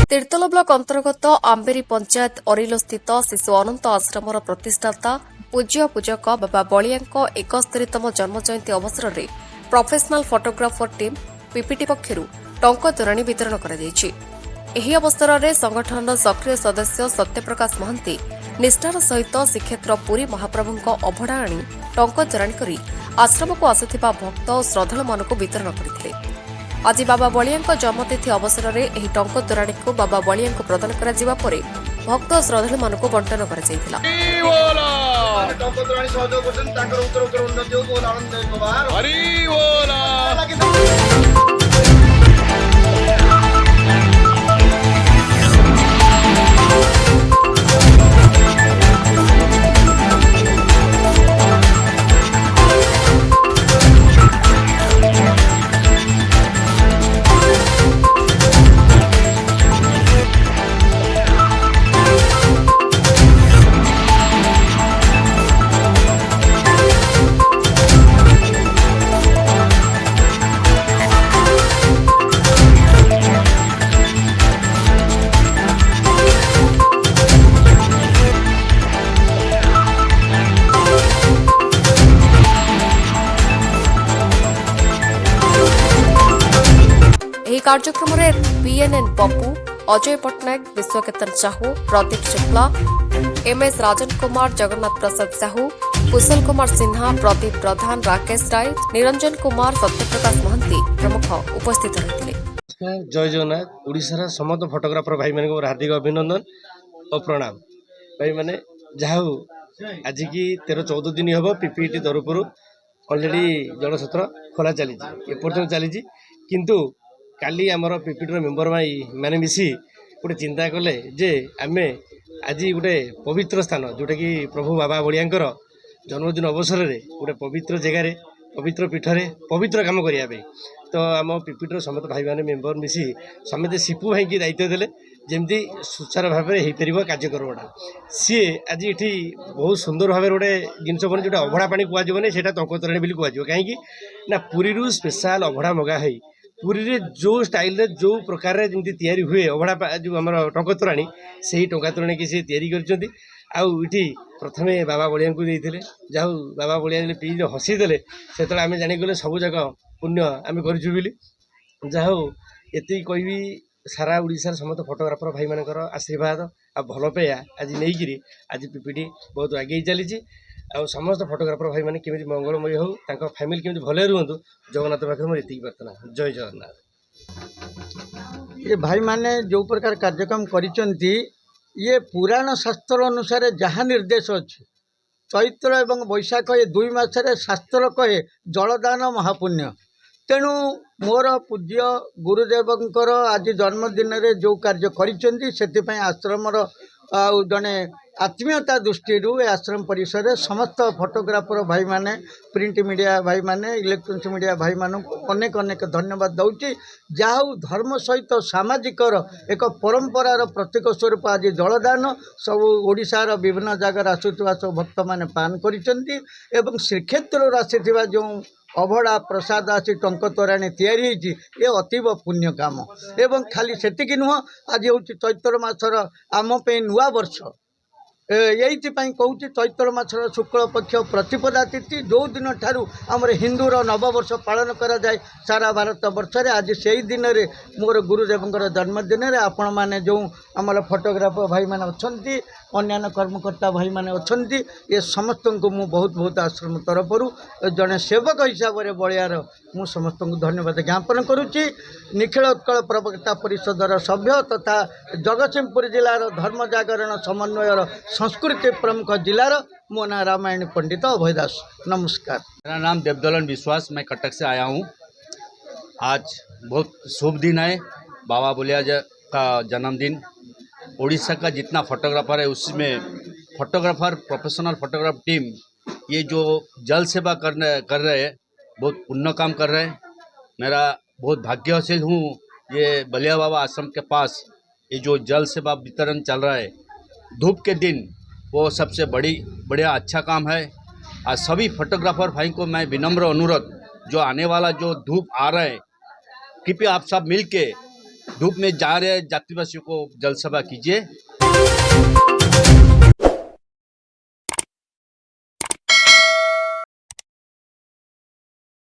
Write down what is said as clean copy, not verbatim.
तीर्तोल block अंतर्गत आंबेरी पंचायत अरिलो स्थित शिशु अनंत आश्रमर प्रतिष्ठाता पूज्य पूजक बाबा बलिया 71तम जन्म जयंती अवसर में प्रोफेशनल फोटोग्राफर टीम पीपीटी पक्षर टंका तोराणी वितरण कर अवसर में संगठन सक्रिय सदस्य सत्यप्रकाश महंती निष्ठार सहित श्रीक्षेत्र पुरी महाप्रभु अभड़ा आनी टंका तोराणी कर आश्रम को आसुथिबा भक्त और श्रद्धालु मानक वितरण करथिले। आज बाबा बलिया जन्मतिथि अवसर में यह टंका तोराणी को बाबा बलिया प्रदान करा परे भक्त और श्रद्धालु मानक बंटन करा। कार्यक्रम में पीएनएन पप्पू, अजय पट्टनायक, विश्वकेतन साहू, प्रदीप शुक्ला, एमएस राजन कुमार, जगन्नाथ प्रसाद साहू, कुशल कुमार सिन्हा, प्रदीप प्रधान, राकेश राय, निरंजन कुमार, सत्यप्रकाश महंती प्रमुख उपस्थित रही। जय जगन्नाथ। ओडिशार समस्त फोटोग्राफर भाई मान हार्दिक अभिनंदन और प्रणाम। भाई मैंने जहाँ आज की 13-14 दिन हम पीपीटी तरफ अलरेडी जलछत्र खोला चली एपर्तन चली किंतु काली आमर पीपीटी मेम्बर मैंने मिसी गोटे चिंता कले जे आम आज गोटे पवित्र स्थान जोटा कि प्रभु बाबा बलियांकर जन्मदिन अवसर में गोटे पवित्र जगार पवित्र पीठरे पवित्र काम करने तो आम पीपीटी समस्त भाई मैंने मेम्बर मिसी समेत सीपू भाई की दायित्व देले जमती सुचारू भाव में हो पार कार्यक्रमटा सी आज ये बहुत सुंदर भाव गोटे जिनस बने जो अभड़ा पानी कहना से टंका तोराणी कहु कहीं पुरी स्पेशल अभड़ा मगा है पुरी रे जो स्टाइल रे जो प्रकार रे जमती तैयारी हुए अभड़ा जो आम टंका तोराणी से टंका तोराणी की सी तैयारी करती प्रथमे बाबा बलिया को देते जाऊ बाबा बलिया पी हसीदे से आम जाणीगले सब जाक पुण्य आम करूँ जाऊ ये कहबी सारा ओडिशार समस्त फोटोग्राफर भाई मानकर आशीर्वाद आ भल पाया आज नहीं आज पीपीटी बहुत आगे चली आ समस्त फोटोग्राफर भाई मैंने केमी मंगलमय हो फैमिली केमी भले रुहतु जगन्नाथ पाखे मोर ये प्रार्थना। जय जगन्नाथ। ये भाई माने जो प्रकार कार्यक्रम करिसंती ये पुराण शास्त्र अनुसार जहाँ निर्देश अच्छे चैत्र एवं बैशाख ये 2 मासरे शास्त्र कहे जलदान महापुण्य तेणु मोर पूज्य गुरुदेवंकर आज जन्मदिन रे जो कार्य करिसंती सेति आश्रमर जड़े आत्मीयता दृष्टि आश्रम परिसर में समस्त फोटोग्राफर भाई माने प्रिंट मीडिया भाई माने इलेक्ट्रोनिक्स मीडिया भाई मानू अनेक अनेक धन्यवाद दौची जहाँ धर्म सहित सामाजिक एक परंपरार प्रतीक स्वरूप आज जलदान सब ओडिशार विभिन्न जगार आसुवा सब भक्त मैंने पान करिसंती एवं श्रीक्षेत्र आसी जो अभड़ा प्रसाद आसी टंका तोराणी तैयारी ये अतीव पुण्य काम एवं खाली सेतिकी नुह आज हूँ चैत्र मासर आम पे नुआ वर्ष यही कहूँ चैत्र मासर शुक्ल पक्ष प्रतिपदा तिथि जो दिन ठारू आमर हिंदूर नववर्ष पालन करा जाए सारा भारत वर्ष रे आज से ही दिन रे मोर गुरुदेवंकर जन्मदिन रे आपण माने जो आमर फोटोग्राफर भाई माने अछंती अन्यान्य कर्मकर्ता भाई माने अछंती ये समस्त को मु बहुत बहुत आश्रम तरफरु जड़े सेवक हिसाब से बलियार मु समस्त को धन्यवाद ज्ञापन करुच्ची। निखिल उत्कल प्रवक्ता परिषदर सभ्य तथा जगतसिंहपुर जिलार धर्म जागरण समन्वयर संस्कृति प्रमुख जिलार मो ना रामायण पंडित अभय दास। नमस्कार। मेरा नाम देवदलन विश्वास, मैं कटक से आया हूँ। आज बहुत शुभ दिन है, बाबा बलिया का जन्मदिन। उड़ीसा का जितना फोटोग्राफर है उसमें फोटोग्राफर प्रोफेशनल फोटोग्राफ टीम ये जो जल सेवा कर रहे हैं बहुत पुण्य काम कर रहे हैं। मेरा बहुत भाग्यशील हूँ ये बलिया बाबा आश्रम के पास ये जो जल सेवा वितरण चल रहा है धूप के दिन वो सबसे बढ़िया अच्छा काम है। आज सभी फोटोग्राफर भाई को मैं विनम्र अनुरोध जो आने वाला जो धूप आ रहा है कृपया आप सब मिल के धूप में जा रहे जातिवासियों को जल सभा कीजिए।